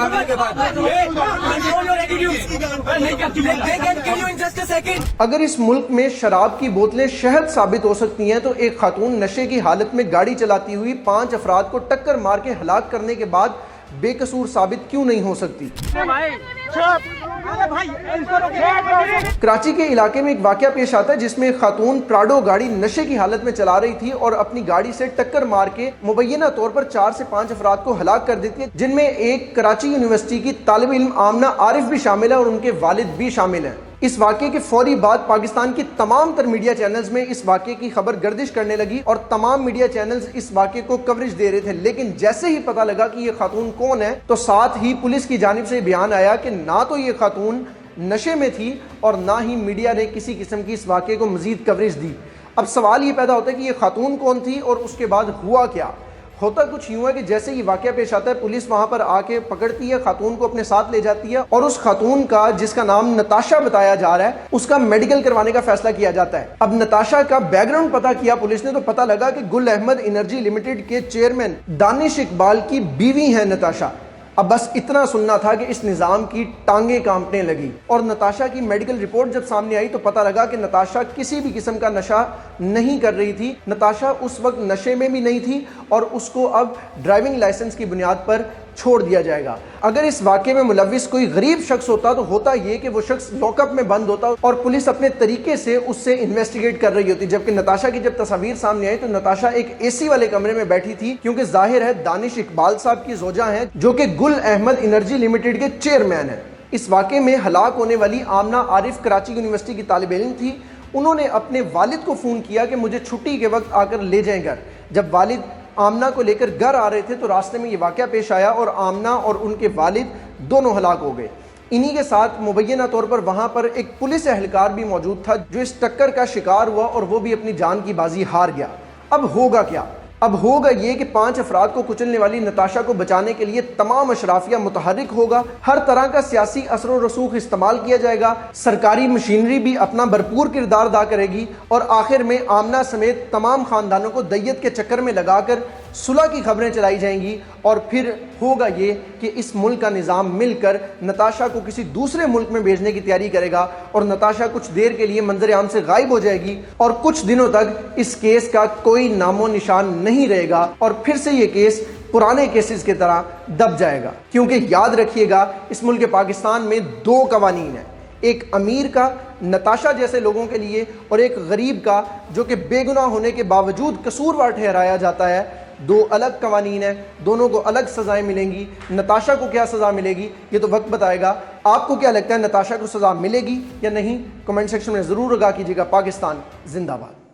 करने के बाद अगर इस मुल्क में शराब की बोतलें शहद साबित हो सकती हैं तो एक खातून नशे की हालत में गाड़ी चलाती हुई 5 अफराद को टक्कर मार के हलाक करने के बाद बेकसूर साबित क्यों नहीं हो सकती। कराची के इलाके में एक वाकया पेश आता है जिसमें एक खातून प्राडो गाड़ी नशे की हालत में चला रही थी और अपनी गाड़ी से टक्कर मार के मुबैना तौर पर 4 से 5 अफराद को हलाक कर देती है, जिनमें एक कराची यूनिवर्सिटी की तालिब इल्म आमना आरिफ भी शामिल है और उनके वालिद भी शामिल हैं। इस वाक़े के फौरी बाद पाकिस्तान की तमाम तर मीडिया चैनल्स में इस वाक़े की खबर गर्दिश करने लगी और तमाम मीडिया चैनल्स इस वाक़े को कवरेज दे रहे थे, लेकिन जैसे ही पता लगा कि ये खातून कौन है तो साथ ही पुलिस की जानिब से बयान आया कि ना तो ये खातून नशे में थी और ना ही मीडिया ने किसी किस्म की इस वाक़े को मज़ीद कवरेज दी। अब सवाल ये पैदा होता है कि ये खातून कौन थी और उसके बाद हुआ क्या। होता कुछ यूं है कि जैसे ही वाकया पेश आता है पुलिस वहां पर आके पकड़ती है, खातून को अपने साथ ले जाती है और उस खातून का जिसका नाम नताशा बताया जा रहा है उसका मेडिकल करवाने का फैसला किया जाता है। अब नताशा का बैकग्राउंड पता किया पुलिस ने तो पता लगा कि गुल अहमद एनर्जी लिमिटेड के चेयरमैन दानिश इकबाल की बीवी है नताशा। अब बस इतना सुनना था कि इस निज़ाम की टांगें कांपने लगी और नताशा की मेडिकल रिपोर्ट जब सामने आई तो पता लगा कि नताशा किसी भी किस्म का नशा नहीं कर रही थी। नताशा उस वक्त नशे में भी नहीं थी और उसको अब ड्राइविंग लाइसेंस की बुनियाद पर छोड़ दिया जाएगा। अगर इस वाक़े में मुलव्विस कोई गरीब शख्स होता तो होता ये कि वो शख्स लॉकअप में बंद होता और पुलिस अपने तरीके से उससे इन्वेस्टिगेट कर रही होती। जबकि नताशा की जब तस्वीर सामने आई तो नताशा एक एसी वाले कमरे में बैठी थी, क्योंकि जाहिर है दानिश इकबाल साहब की जोजा हैं जो कि गुल अहमद एनर्जी लिमिटेड के चेयरमैन हैं। इस वाक़े में हलाक होने वाली आमना आरिफ कराची यूनिवर्सिटी की तालिब इल्म थी। उन्होंने अपने वालिद को फ़ोन किया कि मुझे छुट्टी के वक्त आकर ले जाएं घर। जब वालिद आमना को लेकर घर आ रहे थे तो रास्ते में ये वाक़या पेश आया और आमना और उनके वालिद दोनों हलाक हो गए। इन्हीं के साथ मुबैना तौर पर वहाँ पर एक पुलिस एहलकार भी मौजूद था जो इस टक्कर का शिकार हुआ और वो भी अपनी जान की बाजी हार गया। अब होगा क्या? अब होगा ये कि 5 अफराद को कुचलने वाली नताशा को बचाने के लिए तमाम अशराफिया मुतहर्रिक होगा, हर तरह का सियासी असर व रसूख इस्तेमाल किया जाएगा, सरकारी मशीनरी भी अपना भरपूर किरदार अदा करेगी और आखिर में आमना समेत तमाम ख़ानदानों को दैयत के चक्कर में लगाकर सुलह की खबरें चलाई जाएंगी और फिर होगा ये कि इस मुल्क का निज़ाम मिलकर नताशा को किसी दूसरे मुल्क में भेजने की तैयारी करेगा और नताशा कुछ देर के लिए मंजर आम से गायब हो जाएगी और कुछ दिनों तक इस केस का कोई नामो निशान नहीं रहेगा और फिर से ये केस पुराने केसेस की तरह दब जाएगा। क्योंकि याद रखिएगा इस मुल्क पाकिस्तान में 2 कवानीन हैं, एक अमीर का नताशा जैसे लोगों के लिए और एक गरीब का जो कि बेगुनाह होने के बावजूद कसूरवार ठहराया जाता है। 2 अलग कवानीन हैं, दोनों को अलग सज़ाएं मिलेंगी। नताशा को क्या सज़ा मिलेगी ये तो वक्त बताएगा। आपको क्या लगता है नताशा को सज़ा मिलेगी या नहीं? कमेंट सेक्शन में ज़रूर आगाह कीजिएगा। पाकिस्तान जिंदाबाद।